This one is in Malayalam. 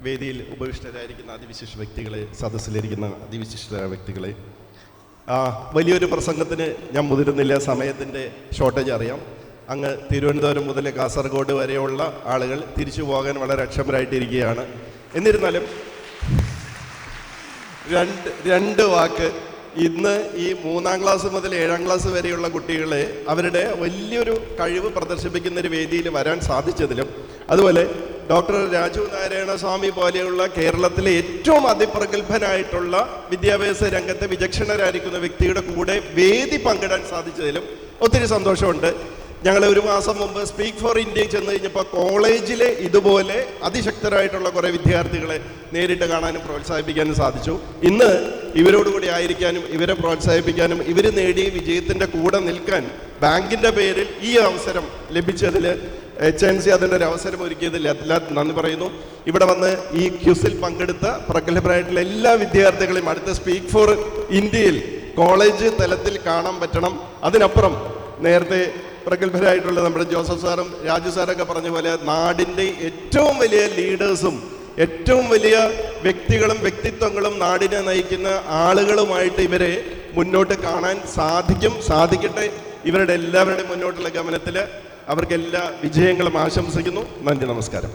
വേദിയിൽ ഉപവിഷ്ടരായിരിക്കുന്ന അതിവിശിഷ്ട വ്യക്തികളെ, സദസ്സിലിരിക്കുന്ന അതിവിശിഷ്ട വ്യക്തികളെ, വലിയൊരു പ്രസംഗത്തിന് ഞാൻ മുതിരുന്നില്ല, സമയത്തിൻ്റെ ഷോർട്ടേജ് അറിയാം. അങ്ങ് തിരുവനന്തപുരം മുതൽ കാസർഗോഡ് വരെയുള്ള ആളുകൾ തിരിച്ചു പോകാൻ വളരെ അക്ഷമരായിട്ടിരിക്കുകയാണ്. എന്നിരുന്നാലും രണ്ട് വാക്ക് ഇന്ന് ഈ 3ാം ക്ലാസ് മുതൽ 7ാം ക്ലാസ് വരെയുള്ള കുട്ടികളെ അവരുടെ വലിയൊരു കഴിവ് പ്രദർശിപ്പിക്കുന്ന ഒരു വേദിയിൽ വരാൻ സാധിച്ചതിലും, അതുപോലെ ഡോക്ടർ രാജു നാരായണ സ്വാമി പോലെയുള്ള കേരളത്തിലെ ഏറ്റവും അതിപ്രഗത്ഭനായിട്ടുള്ള വിദ്യാഭ്യാസ രംഗത്തെ വിചക്ഷണരായിരിക്കുന്ന വ്യക്തിയുടെ കൂടെ വേദി പങ്കിടാൻ സാധിച്ചതിലും ഒത്തിരി സന്തോഷമുണ്ട്. ഞങ്ങൾ ഒരു മാസം മുമ്പ് സ്പീക്ക് ഫോർ ഇന്ത്യയിൽ ചെന്ന് കഴിഞ്ഞപ്പോൾ കോളേജിലെ ഇതുപോലെ അതിശക്തരായിട്ടുള്ള കുറേ വിദ്യാർത്ഥികളെ നേരിട്ട് കാണാനും പ്രോത്സാഹിപ്പിക്കാനും സാധിച്ചു. ഇന്ന് ഇവരോടുകൂടി ആയിരിക്കാനും ഇവരെ പ്രോത്സാഹിപ്പിക്കാനും ഇവർ നേടിയ വിജയത്തിൻ്റെ കൂടെ നിൽക്കാൻ ബാങ്കിൻ്റെ പേരിൽ ഈ അവസരം ലഭിച്ചതിൽ HNC അതിൻ്റെ ഒരു അവസരം ഒരുക്കിയതിൽ എല്ലാം നന്ദി പറയുന്നു. ഇവിടെ വന്ന് ഈ ക്യൂസിൽ പങ്കെടുത്ത പ്രഗത്ഭരായിട്ടുള്ള എല്ലാ വിദ്യാർത്ഥികളെയും അടുത്ത സ്പീക്ക് ഫോർ ഇന്ത്യയിൽ കോളേജ് തലത്തിൽ കാണാൻ പറ്റണം. അതിനപ്പുറം നേരത്തെ പ്രഗത്ഭരായിട്ടുള്ള നമ്മുടെ ജോസഫ് സാറും രാജു സാറൊക്കെ പറഞ്ഞ പോലെ നാടിൻ്റെ ഏറ്റവും വലിയ ലീഡേഴ്സും ഏറ്റവും വലിയ വ്യക്തികളും വ്യക്തിത്വങ്ങളും നാടിനെ നയിക്കുന്ന ആളുകളുമായിട്ട് ഇവരെ മുന്നോട്ട് കാണാൻ സാധിക്കട്ടെ. ഇവരുടെ എല്ലാവരുടെയും മുന്നോട്ടുള്ള ഗമനത്തിൽ അവർക്ക് എല്ലാ വിജയങ്ങളും ആശംസിക്കുന്നു. നന്ദി, നമസ്കാരം.